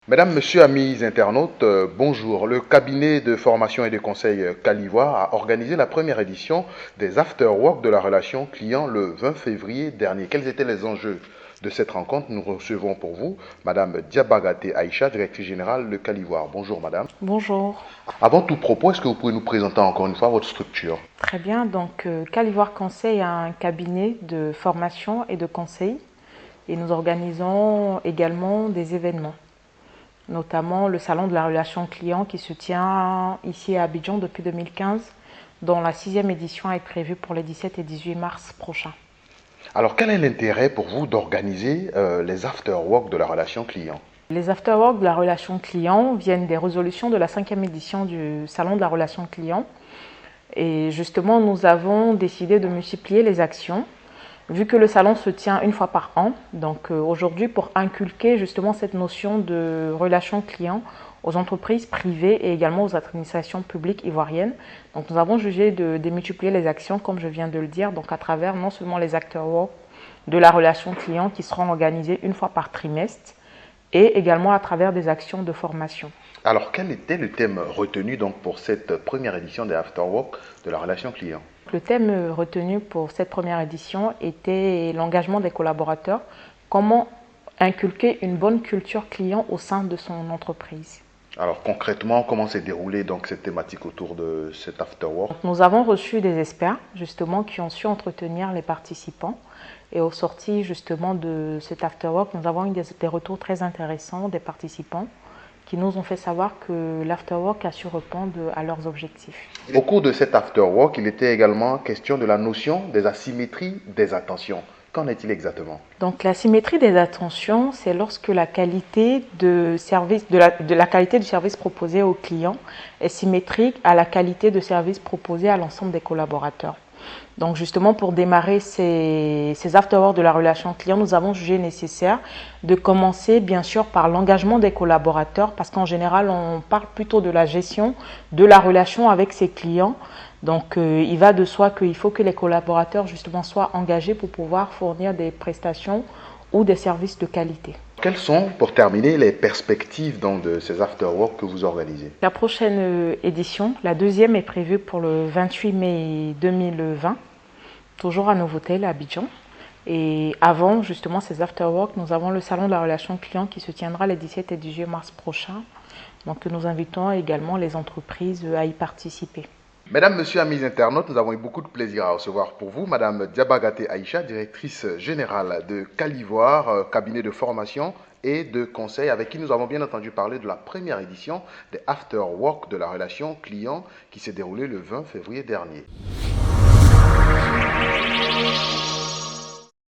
Mesdames, Messieurs, amis internautes, bonjour. Le cabinet de formation et de conseil Calivoire a organisé la première édition des Afterwork de la relation client le 20 février dernier. Quels étaient les enjeux de cette rencontre? Nous recevons pour vous Madame Diabagate Aïcha, directrice générale de Calivoire. Bonjour Madame. Bonjour. Avant tout propos, est-ce que vous pouvez nous présenter encore une fois votre structure? Très bien. Donc, Calivoire Conseil a un cabinet de formation et de conseil et nous organisons également des événements, notamment le Salon de la relation client qui se tient ici à Abidjan depuis 2015, dont la 6e édition est prévue pour les 17 et 18 mars prochains. Alors quel est l'intérêt pour vous d'organiser les Afterwork de la relation client? Les afterworks de la relation client viennent des résolutions de la 5e édition du Salon de la relation client. Et justement, nous avons décidé de multiplier les actions, vu que le salon se tient une fois par an. Donc aujourd'hui, pour inculquer justement cette notion de relation client aux entreprises privées et également aux administrations publiques ivoiriennes. Donc nous avons jugé de démultiplier les actions, comme je viens de le dire, donc à travers non seulement les afterworks de la relation client qui seront organisés une fois par trimestre, et également à travers des actions de formation. Alors quel était le thème retenu donc pour cette première édition des Afterwork de la relation client? Le thème retenu pour cette première édition était l'engagement des collaborateurs, comment inculquer une bonne culture client au sein de son entreprise. Alors concrètement, comment s'est déroulée donc cette thématique autour de cet Afterwork? Nous avons reçu des experts justement qui ont su entretenir les participants et au sorti justement de cet Afterwork, nous avons eu des retours très intéressants des participants qui nous ont fait savoir que l'Afterwork a su répondre à leurs objectifs. Au cours de cet Afterwork, il était également question de la notion des asymétries des attentions. Qu'en est-il exactement? Donc la symétrie des attentions, c'est lorsque la qualité de la qualité du service proposé au client est symétrique à la qualité de service proposé à l'ensemble des collaborateurs. Donc justement pour démarrer ces afterworks de la relation client, nous avons jugé nécessaire de commencer bien sûr par l'engagement des collaborateurs parce qu'en général on parle plutôt de la gestion de la relation avec ses clients. Donc il va de soi qu'il faut que les collaborateurs justement soient engagés pour pouvoir fournir des prestations ou des services de qualité. Quelles sont, pour terminer, les perspectives donc, de ces afterworks que vous organisez? La prochaine édition, la deuxième, est prévue pour le 28 mai 2020, toujours à Novotel, à Abidjan. Et avant justement ces afterworks, nous avons le Salon de la relation client qui se tiendra les 17 et 18 mars prochains. Donc nous invitons également les entreprises à y participer. Mesdames, Messieurs, amis internautes, nous avons eu beaucoup de plaisir à recevoir pour vous Madame Diabagate Aïcha, directrice générale de Calivoire, cabinet de formation et de conseil, avec qui nous avons bien entendu parler de la première édition des Afterwork de la relation client qui s'est déroulée le 20 février dernier.